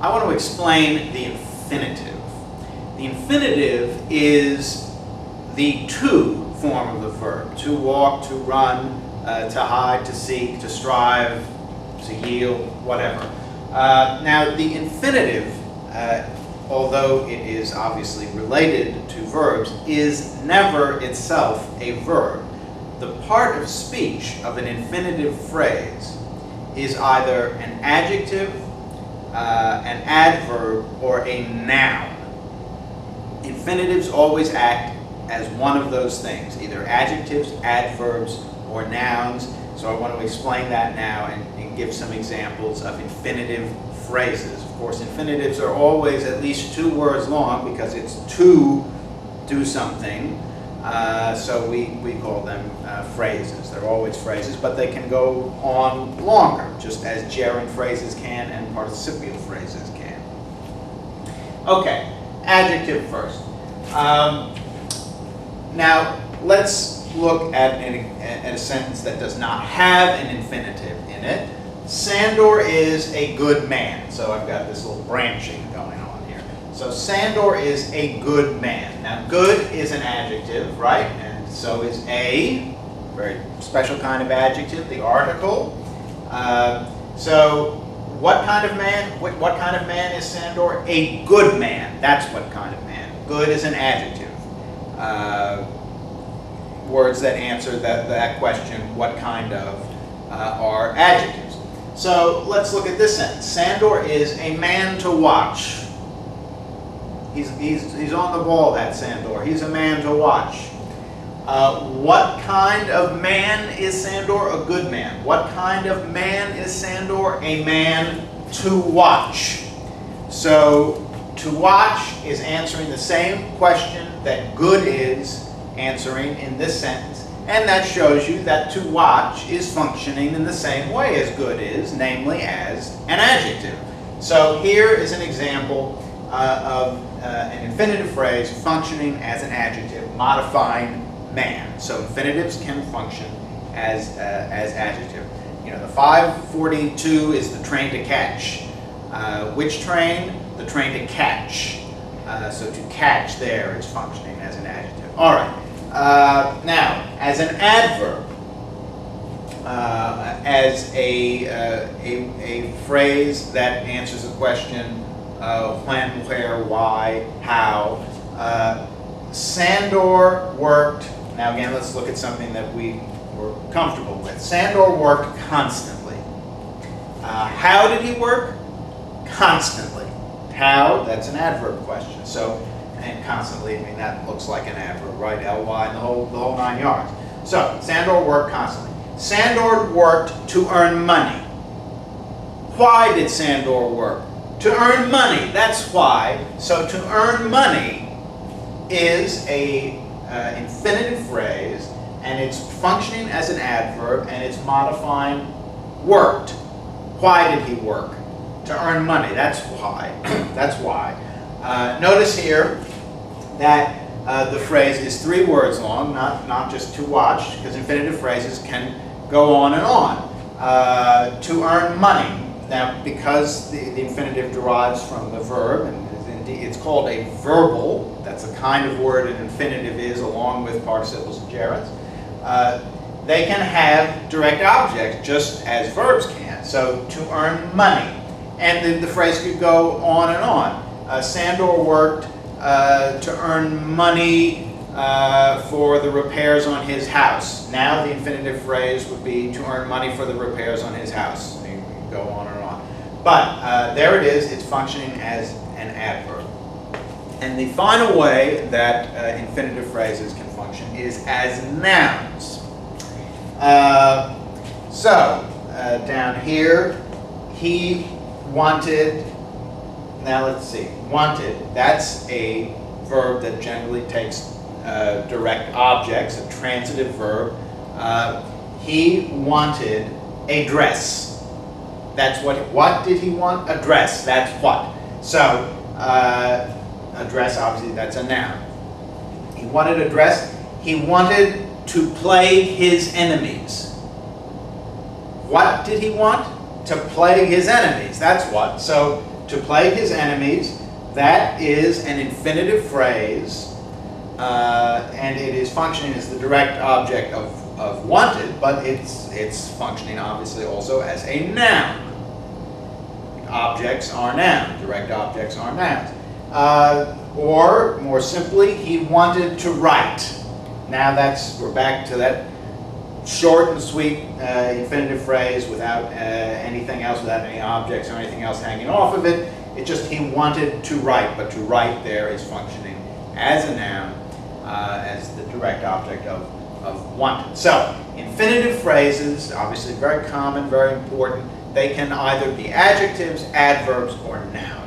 I want to explain the infinitive. The infinitive is the to form of the verb. To walk, to run, to hide, to seek, to strive, to yield, whatever. Now, the infinitive, although it is obviously related to verbs, is never itself a verb. The part of speech of an infinitive phrase is either an adjective, an adverb, or a noun. Infinitives always act as one of those things, either adjectives, adverbs, or nouns. So I want to explain that now and give some examples of infinitive phrases. Of course, infinitives are always at least 2 words long because it's to do something. So we call them phrases. They're always phrases, but they can go on longer, just as gerund phrases can and participial phrases can. Okay, adjective first. Now, let's look at a sentence that does not have an infinitive in it. Sandor is a good man. So I've got this little branching going on here. So Sandor is a good man. Now, good is an adjective, right? And so is a very special kind of adjective, the article. So what kind of man? What kind of man is Sandor? A good man. That's what kind of man. Good is an adjective. Words that answer that question, what kind of, are adjectives. So let's look at this sentence. Sandor is a man to watch. He's on the ball, that Sandor. He's a man to watch. What kind of man is Sandor? A good man. What kind of man is Sandor? A man to watch. So to watch is answering the same question that good is answering in this sentence, and that shows you that to watch is functioning in the same way as good is, namely as an adjective. So here is an example of an infinitive phrase functioning as an adjective, modifying man. So infinitives can function as adjective. You know, the 5:42 is the train to catch. Which train? The train to catch. So to catch there is functioning as an adjective. All right. Now, as an adverb, as a phrase that answers a question when, where, why, how, Sandor worked. Now again, let's look at something that we were comfortable with. Sandor worked constantly. How did he work? Constantly. How? That's an adverb question. So, and constantly, I mean, that looks like an adverb, right? Ly and the whole 9 yards. So, Sandor worked constantly. Sandor worked to earn money. Why did Sandor work? To earn money. That's why. So, to earn money is a infinitive phrase, and it's functioning as an adverb, and it's modifying worked. Why did he work? To earn money. That's why. That's why. Notice here that the phrase is 3 words long, not just to watch, because infinitive phrases can go on and on. To earn money. Now, because the infinitive derives from the verb, and it's called a verbal, that's the kind of word an infinitive is, along with participles and gerunds, they can have direct objects just as verbs can. So, to earn money. And the phrase could go on and on. Sandor worked to earn money for the repairs on his house. Now the infinitive phrase would be to earn money for the repairs on his house. You can go on and on. But there it is. It's functioning as an adverb. And the final way that infinitive phrases can function is as nouns. Down here, he wanted. Now let's see. Wanted, that's a verb that generally takes direct objects, a transitive verb. He wanted a dress. That's what did he want? A dress, that's what. So, a dress, obviously, that's a noun. He wanted a dress. He wanted to plague his enemies. What did he want? To plague his enemies, that's what. So, to plague his enemies. That is an infinitive phrase, and it is functioning as the direct object of wanted, but it's functioning obviously also as a noun. Objects are nouns, direct objects are nouns. Or, more simply, he wanted to write. Now we're back to that short and sweet infinitive phrase without anything else, without any objects or anything else hanging off of it. It's just he wanted to write, but to write there is functioning as a noun, as the direct object of wanted. So, infinitive phrases, obviously very common, very important. They can either be adjectives, adverbs, or nouns.